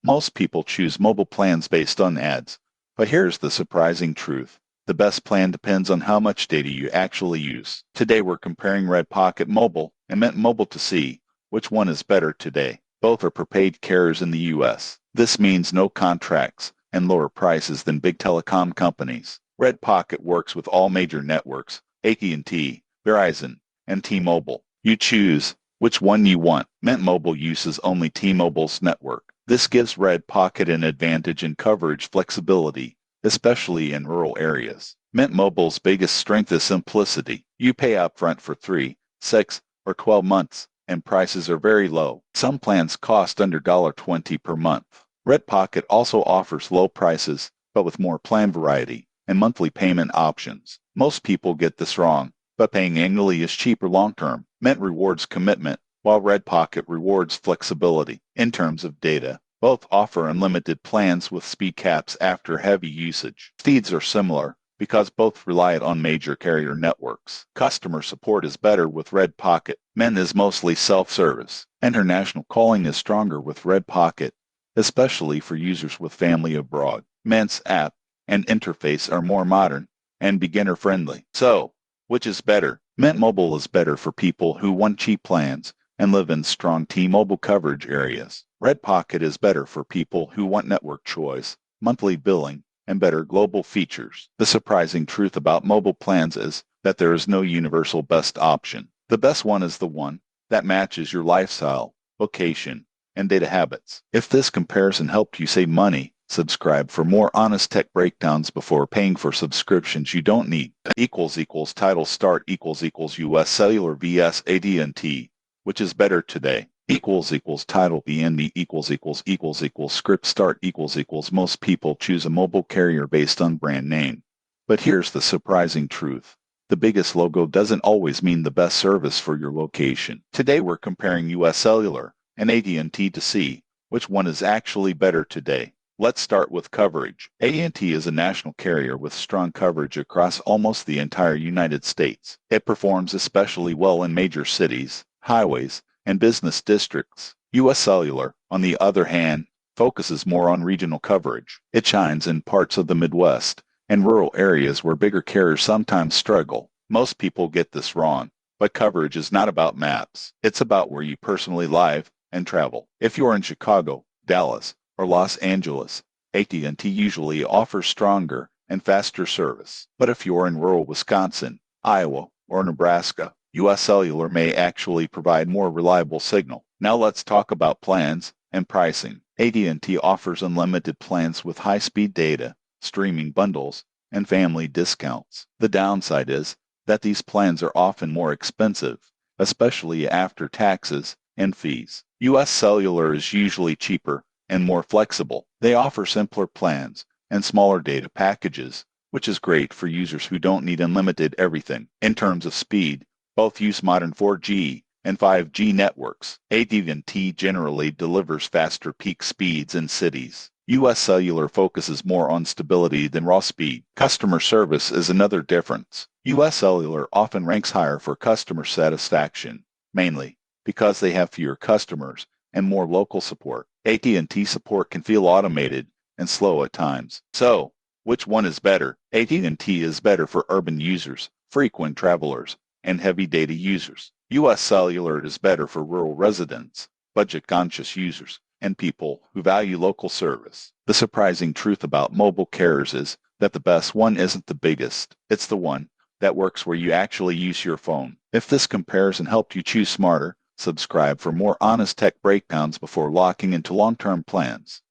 Most people choose mobile plans based on ads. But here's the surprising truth. The best plan depends on how much data you actually use. Today we're comparing Red Pocket Mobile and Mint Mobile to see which one is better today. Both are prepaid carriers in the U.S. This means no contracts and lower prices than big telecom companies. Red Pocket works with all major networks, AT&T, Verizon, and T-Mobile. You choose which one you want. Mint Mobile uses only T-Mobile's network. This gives Red Pocket an advantage in coverage flexibility, especially in rural areas. Mint Mobile's biggest strength is simplicity. You pay upfront for 3, 6, or 12 months, and prices are very low. Some plans cost under $20 per month. Red Pocket also offers low prices, but with more plan variety and monthly payment options. Most people get this wrong, but paying annually is cheaper long-term. Mint rewards commitment, while Red Pocket rewards flexibility. In terms of data, both offer unlimited plans with speed caps after heavy usage. Speeds are similar because both rely on major carrier networks. Customer support is better with Red Pocket. Mint is mostly self-service. International calling is stronger with Red Pocket, especially for users with family abroad. Mint's app and interface are more modern and beginner-friendly. So, which is better? Mint Mobile is better for people who want cheap plans and live in strong T-Mobile coverage areas. Red Pocket is better for people who want network choice, monthly billing, and better global features. The surprising truth about mobile plans is that there is no universal best option. The best one is the one that matches your lifestyle, location, and data habits. If this comparison helped you save money, subscribe for more honest tech breakdowns before paying for subscriptions you don't need. Title start US Cellular vs AT&T. Which is better today? Title BNB script start most people choose a mobile carrier based on brand name. But here's the surprising truth. The biggest logo doesn't always mean the best service for your location. Today we're comparing US Cellular and AT&T to see which one is actually better today. Let's start with coverage. AT&T is a national carrier with strong coverage across almost the entire United States. It performs especially well in major cities, highways, and business districts. US Cellular, on the other hand, focuses more on regional coverage. It shines in parts of the Midwest and rural areas where bigger carriers sometimes struggle. Most people get this wrong, but coverage is not about maps. It's about where you personally live and travel. If you're in Chicago, Dallas, or Los Angeles, AT&T usually offers stronger and faster service. But if you're in rural Wisconsin, Iowa, or Nebraska, US Cellular may actually provide more reliable signal. Now let's talk about plans and pricing. AT&T offers unlimited plans with high-speed data, streaming bundles, and family discounts. The downside is that these plans are often more expensive, especially after taxes and fees. US Cellular is usually cheaper and more flexible. They offer simpler plans and smaller data packages, which is great for users who don't need unlimited everything. In terms of speed, both use modern 4G and 5G networks. AT&T generally delivers faster peak speeds in cities. US Cellular focuses more on stability than raw speed. Customer service is another difference. US Cellular often ranks higher for customer satisfaction, mainly because they have fewer customers and more local support. AT&T support can feel automated and slow at times. So, which one is better? AT&T is better for urban users, frequent travelers, and heavy data users. US Cellular is better for rural residents, budget-conscious users, and people who value local service. The surprising truth about mobile carriers is that the best one isn't the biggest. It's the one that works where you actually use your phone. If this comparison helped you choose smarter, subscribe for more honest tech breakdowns before locking into long-term plans.